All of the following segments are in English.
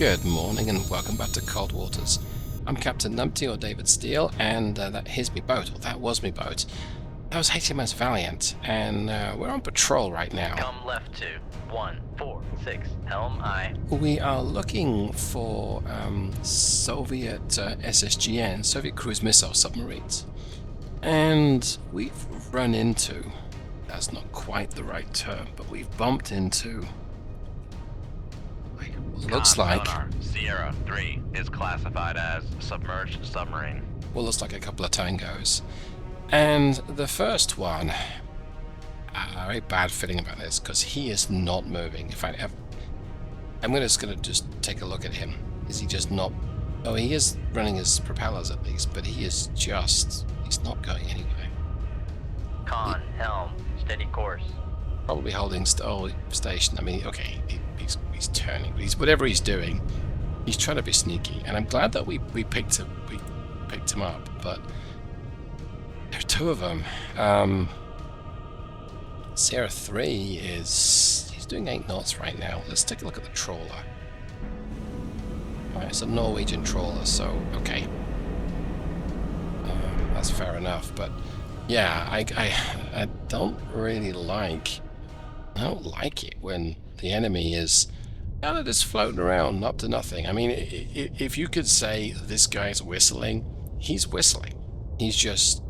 Good morning and welcome back to Cold Waters. I'm Captain Numpty, or David Steele, and here's me boat, or that was me boat. That was HMS Valiant, and we're on patrol right now. Come left to 146, helm aye. We are looking for Soviet SSGN, Soviet cruise missile submarines. And we've run into, that's not quite the right term, but we've bumped into, looks like sonar, Sierra 3 is classified as submerged submarine. well, looks like a couple of Tangos. And the first one, very bad feeling about this because he is not moving. In fact, I'm just going to take a look at him. Is he just not? Oh, he is running his propellers at least, but he's not going anywhere. Con, helm, steady course. Probably holding station. I mean, okay, he's turning, but whatever he's doing, he's trying to be sneaky. And I'm glad that we picked him up, but there are two of them. Sierra 3 he's doing 8 knots right now. Let's take a look at the trawler. Alright, it's a Norwegian trawler, so okay. That's fair enough, but yeah, I don't really like. I don't like it when the enemy is kind of just floating around up to nothing. I mean, if you could say this guy's whistling, he's whistling. He's just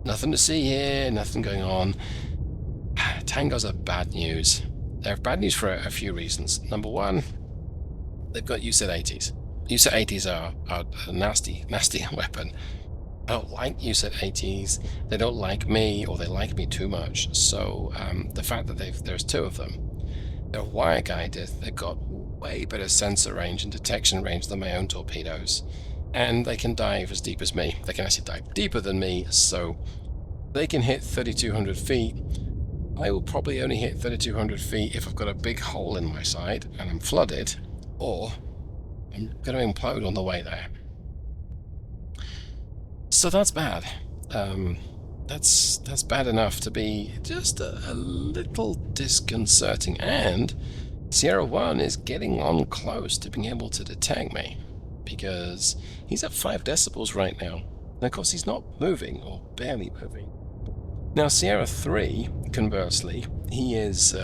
nothing to see here, nothing going on. Tangos are bad news. They're bad news for a few reasons. Number one, they've got USAT-80s. USAT-80s are a nasty weapon. I don't like USAT-80s. They don't like me, or they like me too much. So the fact that there's two of them, they're wire guided. They've got way better sensor range and detection range than my own torpedoes, and they can dive as deep as me. They can actually dive deeper than me, so they can hit 3,200 feet. I will probably only hit 3,200 feet if I've got a big hole in my side and I'm flooded, or I'm going to implode on the way there. So that's bad. That's bad enough to be just a little disconcerting. And Sierra 1 is getting on close to being able to detect me, because he's at 5 decibels right now. And of course he's not moving, or barely moving. Now Sierra 3, conversely, he's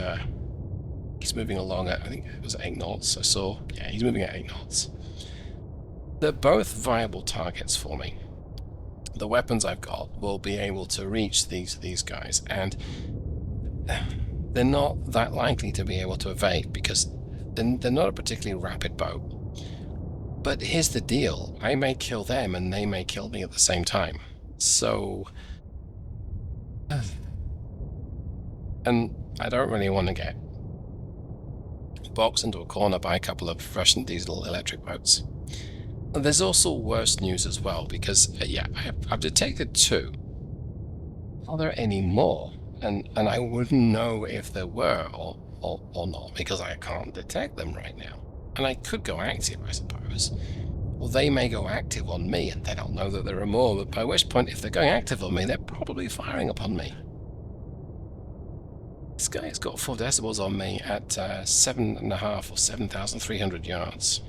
moving along at, I think it was 8 knots. I saw, yeah, he's moving at 8 knots. They're both viable targets for me. The weapons I've got will be able to reach these guys, and they're not that likely to be able to evade because they're not a particularly rapid boat. But here's the deal: I may kill them and they may kill me at the same time. So, and I don't really want to get boxed into a corner by a couple of Russian diesel electric boats. There's also worse news as well, because yeah, I've detected 2. Are there any more? And I wouldn't know if there were or not, because I can't detect them right now. And I could go active, I suppose. Or they may go active on me, and then I'll know that there are more, but by which point, if they're going active on me, they're probably firing upon me. This guy has got 4 decibels on me at 7.5 or 7,300 yards.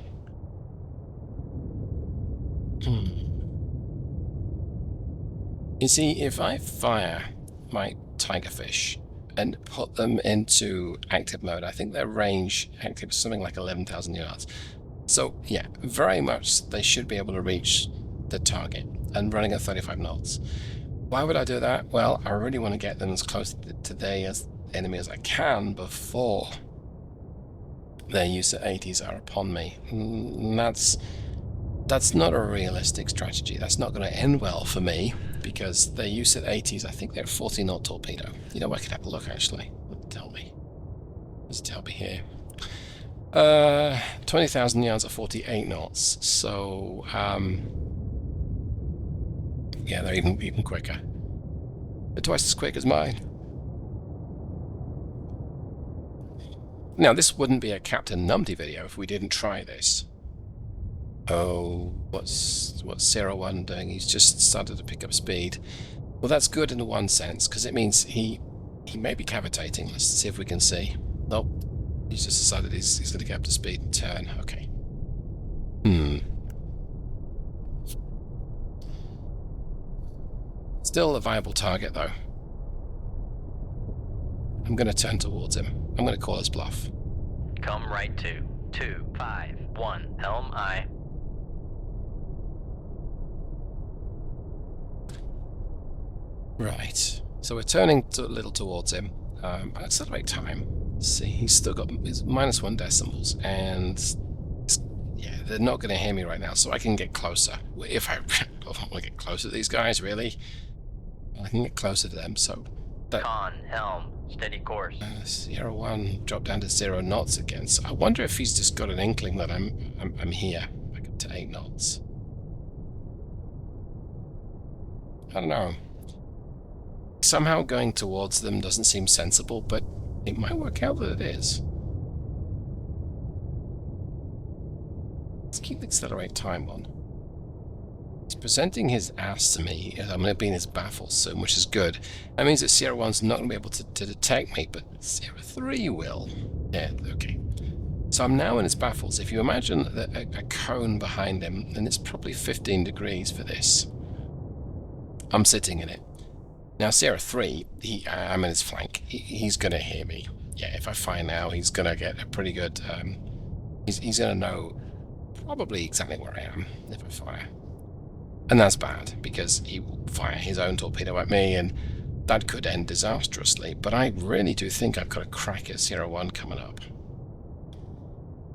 You see, if I fire my Tigerfish and put them into active mode, I think their range active is something like 11,000 yards. So yeah, very much they should be able to reach the target, and running at 35 knots. Why would I do that? Well, I really want to get them as close to their enemy as I can before their USAT-80s are upon me. And that's not a realistic strategy. That's not going to end well for me, because their USAT-80s, I think they're 40-knot torpedo. You know, I could have a look actually. What tell me? Does it tell me here? 20,000 yards at 48 knots. So, yeah, they're even quicker. They're twice as quick as mine. Now, this wouldn't be a Captain Numpty video if we didn't try this. Oh, what's Sierra 1 doing? He's just started to pick up speed. Well, that's good in one sense, because it means he may be cavitating. Let's see if we can see. Nope. He's just decided he's going to get up to speed and turn. Okay. Hmm. Still a viable target, though. I'm going to turn towards him. I'm going to call his bluff. Come right to 251 helm aye. Right. So we're turning a little towards him. Accelerate time. Let's see, he's still got his -1 decimals, and yeah, they're not going to hear me right now, so I can get closer. If I want to get closer to these guys, really, I can get closer to them. So that Con helm steady course. Sierra 1 dropped down to 0 knots again. So I wonder if he's just got an inkling that I'm here, like up to 8 knots. I don't know. Somehow going towards them doesn't seem sensible, but it might work out that it is. Let's keep the accelerate time on. He's presenting his ass to me. I'm going to be in his baffle soon, which is good. That means that Sierra 1's not going to be able to detect me, but Sierra 3 will. Yeah, okay. So I'm now in his baffles. If you imagine a cone behind him, then it's probably 15 degrees for this. I'm sitting in it. Now, Sierra 3, I'm in his flank. He's going to hear me. Yeah, if I fire now, he's going to get a pretty good... he's going to know probably exactly where I am if I fire. And that's bad, because he will fire his own torpedo at me, and that could end disastrously. But I really do think I've got a crack at Sierra 1 coming up.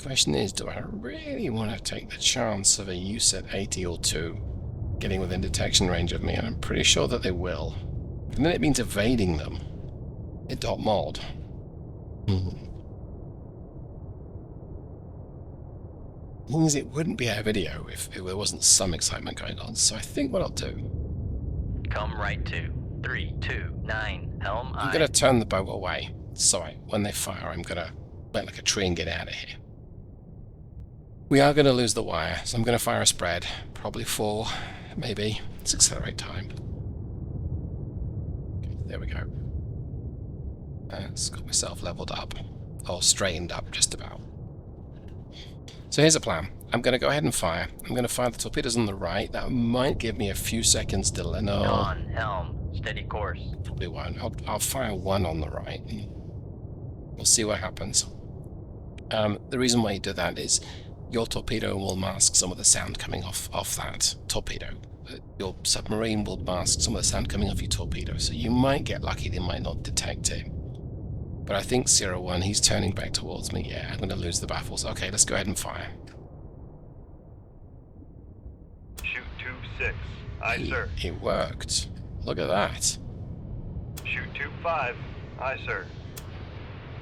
Question is, do I really want to take the chance of a USET 80 or 2 getting within detection range of me? And I'm pretty sure that they will. And then it means evading them. It.mod. Means it wouldn't be a video if there wasn't some excitement going on. So I think what I'll do... Come right to 329 helm aye. I'm going to turn the boat away. So when they fire, I'm going to bend like a tree and get out of here. We are going to lose the wire, so I'm going to fire a spread. Probably 4, maybe. Let's accelerate time. There we go. It's got myself leveled up, or straightened up just about. So here's a plan. I'm going to go ahead and fire. I'm going to fire the torpedoes on the right. That might give me a few seconds delay. No. Con helm steady course. Probably won't. I'll fire 1 on the right. We'll see what happens. The reason why you do that is your torpedo will mask some of the sound coming off that torpedo. Your submarine will mask some of the sound coming off your torpedo, so you might get lucky, they might not detect it. But I think Sierra 1, he's turning back towards me. Yeah, I'm going to lose the baffles. Okay, let's go ahead and fire. Shoot 2-6. Aye, sir. It worked. Look at that. Shoot 2-5. Aye, sir.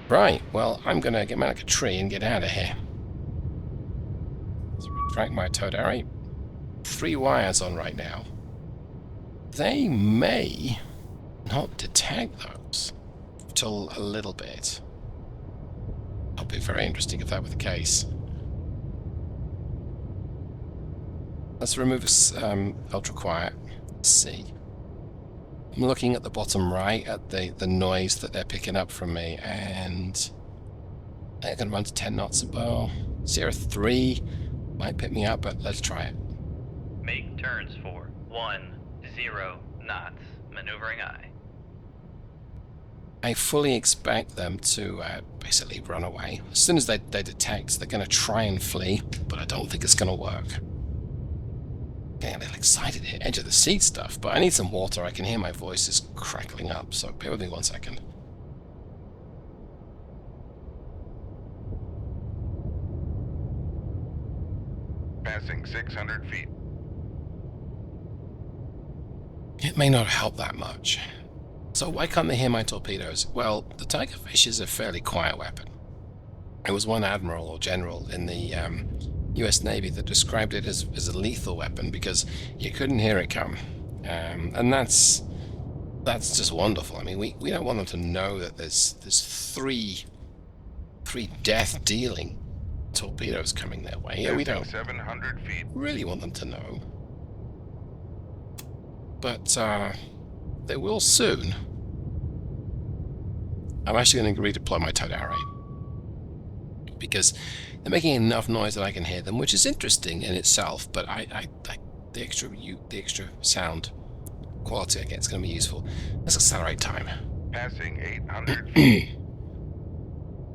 Right, well, I'm going to get me like a tree and get out of here. Let's retract my Todari. 3 wires on right now. They may not detect those till a little bit. That'll be very interesting if that were the case. Let's remove this ultra quiet. Let's see. I'm looking at the bottom right at the noise that they're picking up from me, and they're going to run to 10 knots. Well, Sierra 3 might pick me up, but let's try it. Make turns for 10 knots. Maneuvering aye. I fully expect them to basically run away. As soon as they detect, they're going to try and flee, but I don't think it's going to work. Getting a little excited here, edge of the seat stuff, but I need some water. I can hear my voice is crackling up, so bear with me 1 second. Passing 600 feet. It may not help that much. So why can't they hear my torpedoes? Well, the Tigerfish is a fairly quiet weapon. There was one admiral or general in the US Navy that described it as a lethal weapon because you couldn't hear it come. And that's just wonderful. I mean, we don't want them to know that there's three death-dealing torpedoes coming their way. Yeah, we don't 700 feet. really want them to know. But they will soon. I'm actually going to redeploy my Todari. because they're making enough noise that I can hear them, which is interesting in itself. But the extra sound quality I get is going to be useful. Let's accelerate time. Passing 800 feet.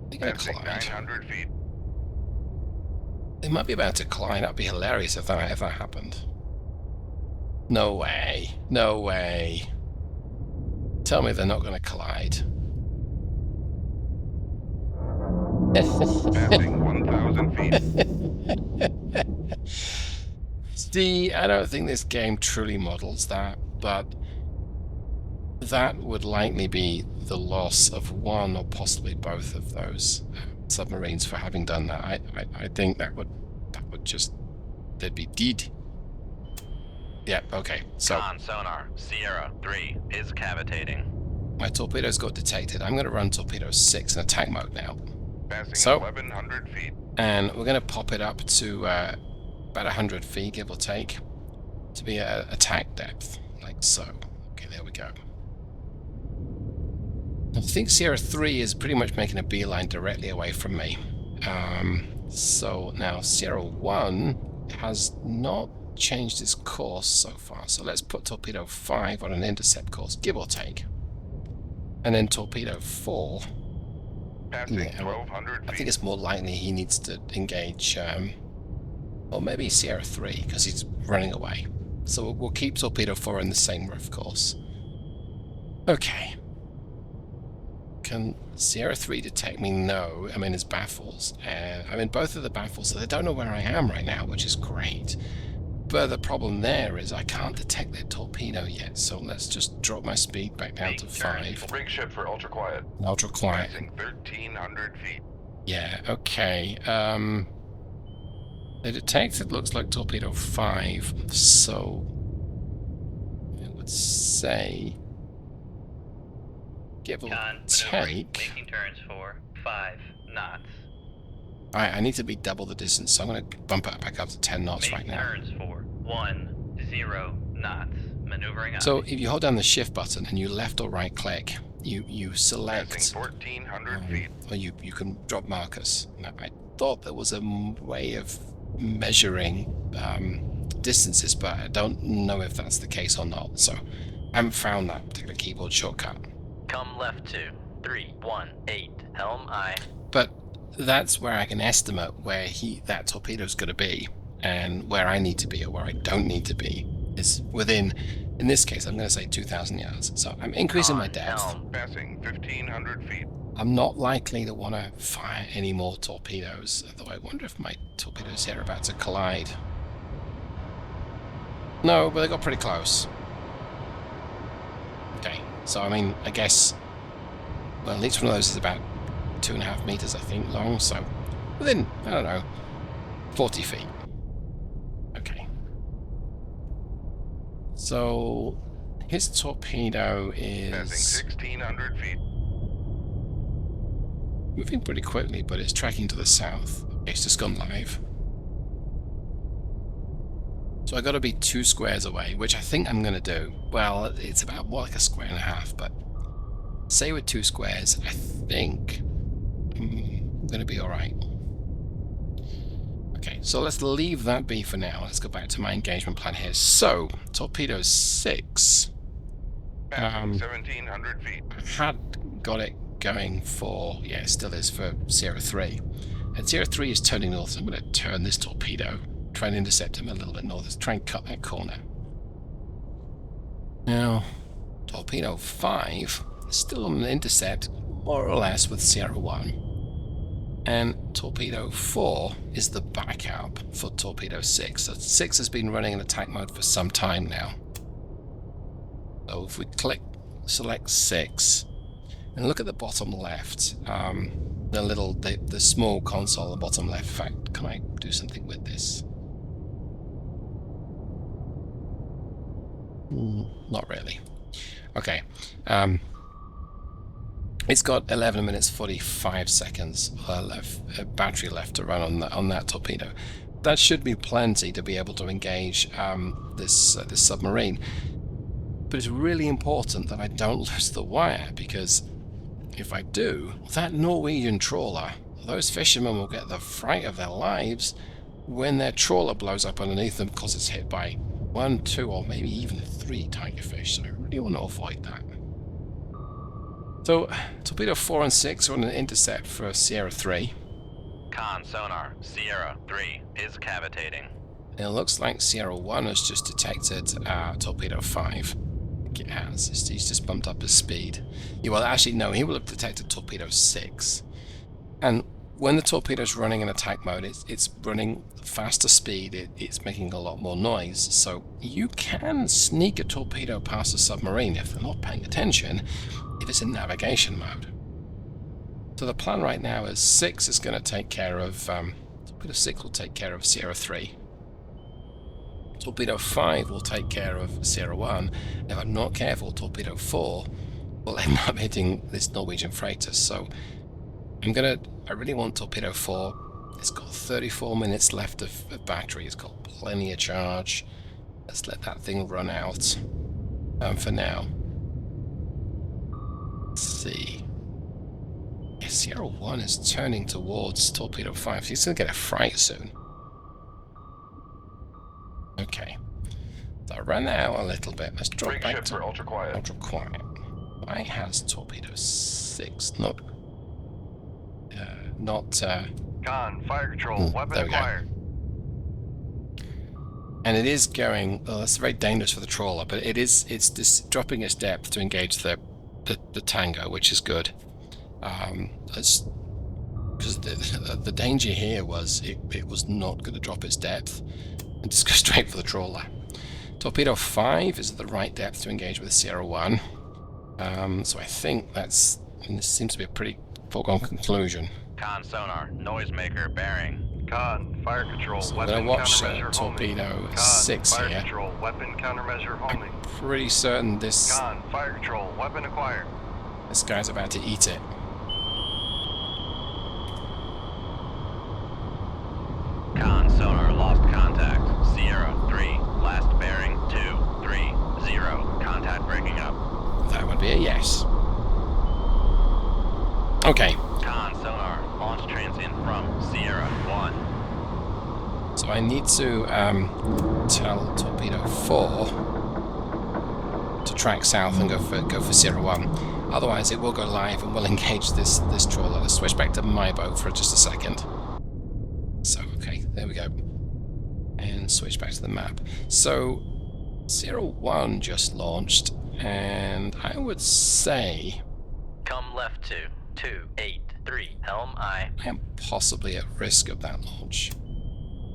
They're going to Passing collide. 900 feet. They might be about to collide. That'd be hilarious if that happened. No way. No way. Tell me they're not going to collide. Passing 1,000 feet. See, I don't think this game truly models that, but that would likely be the loss of one or possibly both of those submarines for having done that. I think that would just, they'd be dead. Yeah, okay, so Con sonar, Sierra 3 is cavitating. my torpedoes got detected. I'm going to run torpedo 6 in attack mode now. Passing So- 1,100 feet. And we're going to pop it up to about 100 feet, give or take, to be at attack depth, like so. Okay, there we go. I think Sierra 3 is pretty much making a beeline directly away from me. So now Sierra 1 has not changed its course so far. So let's put Torpedo 5 on an intercept course, give or take. And then Torpedo 4... Passing Yeah, 1,200 I think feet. it's more likely he needs to engage, or maybe Sierra 3, because he's running away. So we'll keep Torpedo 4 in the same rough course. Okay. Can Sierra 3 detect me? No. I'm in his baffles. I'm in both of the baffles, so they don't know where I am right now, which is great. But the problem there is I can't detect their torpedo yet, so let's just drop my speed back down to 5. Rig ship for ultra quiet. Ultra quiet. Passing 1,300 feet. Yeah, okay. They detected, looks like torpedo 5, so I would say give or Con take. making turns for 5 knots. I need to be double the distance, so I'm going to bump it back up to 10 knots right Making now. turns for 10 knots. Maneuvering up. So if you hold down the shift button and you left or right click, you select, Passing 1,400 feet. or you can drop markers. Now, I thought there was a way of measuring distances, but I don't know if that's the case or not. So I haven't found that particular keyboard shortcut. Come left to 318. Helm I. But that's where I can estimate where that torpedo's going to be, and where I need to be or where I don't need to be is within, in this case, I'm going to say 2,000 yards. So I'm increasing my Con depth. helm. Passing 1,500 feet. I'm not likely to want to fire any more torpedoes, although I wonder if my torpedoes here are about to collide. No, but they got pretty close. Okay, so I mean, I guess, well, at least one of those is about 2.5 meters, I think, long, so within, I don't know, 40 feet. Okay. So his torpedo Passing is 1,600 feet. moving pretty quickly, but it's tracking to the south. It's just gone live. So I got to be 2 squares away, which I think I'm going to do. Well, it's about more like 1.5 squares, but say with 2 squares, I think I'm going to be all right. Okay, so let's leave that be for now. Let's go back to my engagement plan here. So, torpedo 6. Passing 1,700 feet. I had got it going for, yeah, it still is for Sierra 3. And Sierra 3 is turning north, so I'm going to turn this torpedo, try and intercept him a little bit north, try and cut that corner. Now, torpedo 5 is still on an intercept, more or less, with Sierra 1. And torpedo 4 is the backup for torpedo 6. So 6 has been running in attack mode for some time now. So if we select 6, and look at the bottom left, the small console at the bottom left. In fact, can I do something with this? Not really. Okay. It's got 11 minutes 45 seconds battery left to run on that torpedo. That should be plenty to be able to engage this submarine. But it's really important that I don't lose the wire, because if I do, that Norwegian trawler those fishermen will get the fright of their lives when their trawler blows up underneath them because it's hit by 1, 2, or maybe even 3 tigerfish. So I really want to avoid that. So torpedo 4 and 6 are on an intercept for Sierra 3. Con sonar, Sierra 3 is cavitating. It looks like Sierra 1 has just detected torpedo 5. It has. He's just bumped up his speed. Yeah, well, actually, no, he will have detected torpedo 6. And when the torpedo's running in attack mode, it's running faster speed, it's making a lot more noise. So you can sneak a torpedo past a submarine if they're not paying attention, if it's in navigation mode. So the plan right now is 6 is going to take care of, torpedo 6 will take care of Sierra 3. Torpedo 5 will take care of Sierra 1. If I'm not careful, torpedo 4 will end up hitting this Norwegian freighter. So I really want torpedo 4. It's got 34 minutes left of battery. It's got plenty of charge. Let's let that thing run out for now. Let's see. Yeah, Sierra 1 is turning towards torpedo 5. So he's going to get a fright soon. Okay. So I ran out a little bit. Let's drop Break back shift to for ultra quiet. ultra quiet. Why has torpedo 6 not Con, fire control, weapon there we go. acquired. And it is going, well, that's very dangerous for the trawler, but it's just dropping its depth to engage the Tango, which is good. Because the danger here was it was not going to drop its depth and just go straight for the trawler. Torpedo 5 is at the right depth to engage with Sierra 1. So I think this seems to be a pretty foregone conclusion. Con sonar, noisemaker bearing. Con, fire control, So I'm weapon going to watch countermeasure homing. torpedo Con, 6 fire here. control, weapon countermeasure homing. Pretty certain this Con, fire control, weapon acquired. guy's about to eat it. Con sonar, lost contact. Sierra 3, last bearing 230. Contact breaking up. That would be a yes. Okay. Con sonar, launch transient from Sierra 1. So I need to tell torpedo 4 to track south and go for Sierra 1. Otherwise, it will go live and we'll engage this trawler. Let's switch back to my boat for just a second. So okay, there we go, and switch back to the map. So Sierra 1 just launched, and I would say Come left to 283. Helm I. I am possibly at risk of that launch.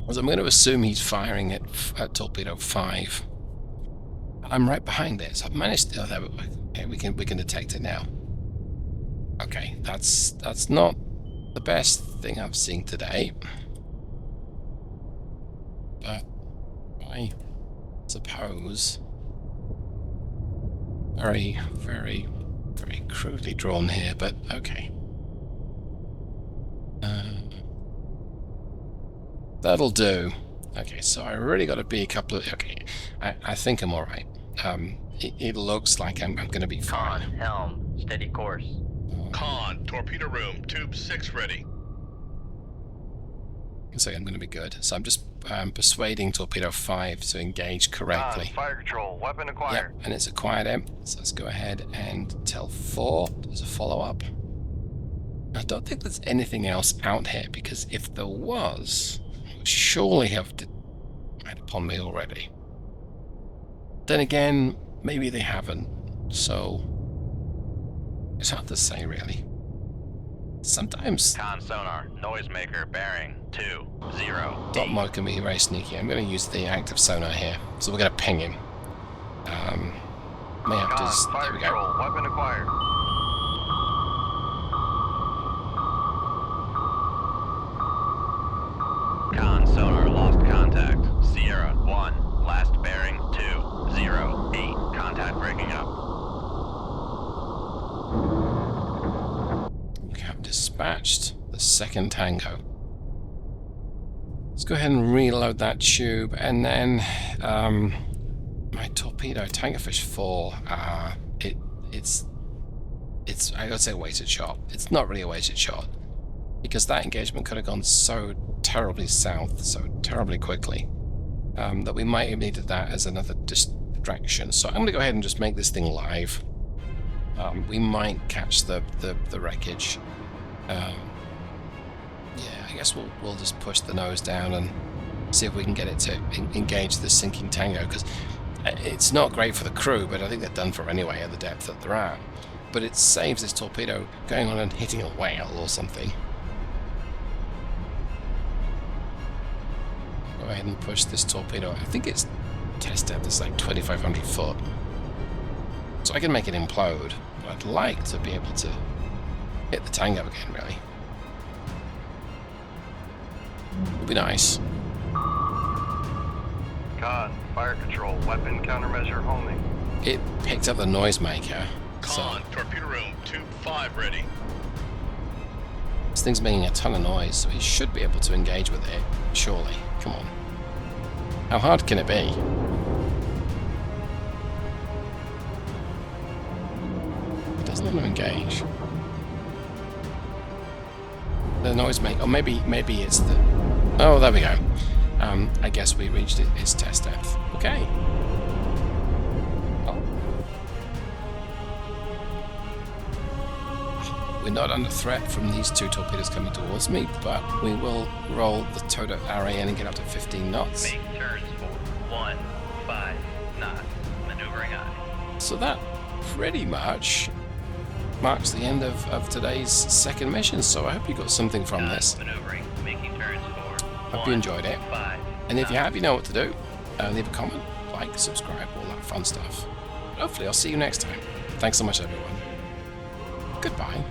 Because I'm going to assume he's firing at torpedo 5. I'm right behind it, so I've managed to... Okay, we can detect it now. Okay, that's not the best thing I've seen today. But I suppose very, very, very crudely drawn here, but okay. That'll do. Okay, so I really got to be a couple of... Okay, I think I'm alright. It looks like I'm going to be Con, fine. helm, steady course. Con, torpedo room, tube 6 ready. So I'm going to be good. So I'm just persuading torpedo 5 to engage correctly. Con, fire control, weapon Yep, acquired. and it's acquired him. So let's go ahead and tell 4 there's a follow-up. I don't think there's anything else out here, because if there was, it would surely have right upon me already. Then again, maybe they haven't. So it's hard to say, really. Sometimes Con sonar, noisemaker bearing 20. dot mode can be very sneaky. I'm going to use the active sonar here, so we're going to ping him. May have to. Con, There fire we control, go. weapon acquired. Con sonar, lost contact. Sierra 1, last bearing 208. Contact breaking up. We have dispatched the second Tango. Let's go ahead and reload that tube, and then my torpedo, Tigerfish 4. It's I gotta say a weighted shot. It's not really a weighted shot. because that engagement could have gone so terribly south, so terribly quickly, that we might have needed that as another distraction. So I'm going to go ahead and just make this thing live. We might catch the wreckage. Yeah, I guess we'll just push the nose down and see if we can get it to engage the sinking Tango, because it's not great for the crew, but I think they're done for anyway at the depth that they're at. But it saves this torpedo going on and hitting a whale or something. Go ahead and push this torpedo. I think its test depth is like 2,500 foot. So I can make it implode, but I'd like to be able to hit the Tango again, really. Would be nice. Con, fire control, weapon countermeasure homing. It picked up the noisemaker. So Con, torpedo room, tube 5 ready. this thing's making a ton of noise, so he should be able to engage with it, surely. Come on. How hard can it be? It doesn't want to engage. The noisemaker, or maybe it's the... Oh, there we go. I guess we reached its test depth. Okay. Oh. We're not under threat from these two torpedoes coming towards me, but we will roll the Toto RAN and get up to 15 knots. Make turns for 15 knots. Maneuvering aye. So that pretty much marks the end of today's second mission, so I hope you got something from this. Maneuvering. Making turns for Hope you enjoyed it. 5 And if you have, you know what to do. Leave a comment, like, subscribe, all that fun stuff. Hopefully I'll see you next time. Thanks so much, everyone. Goodbye.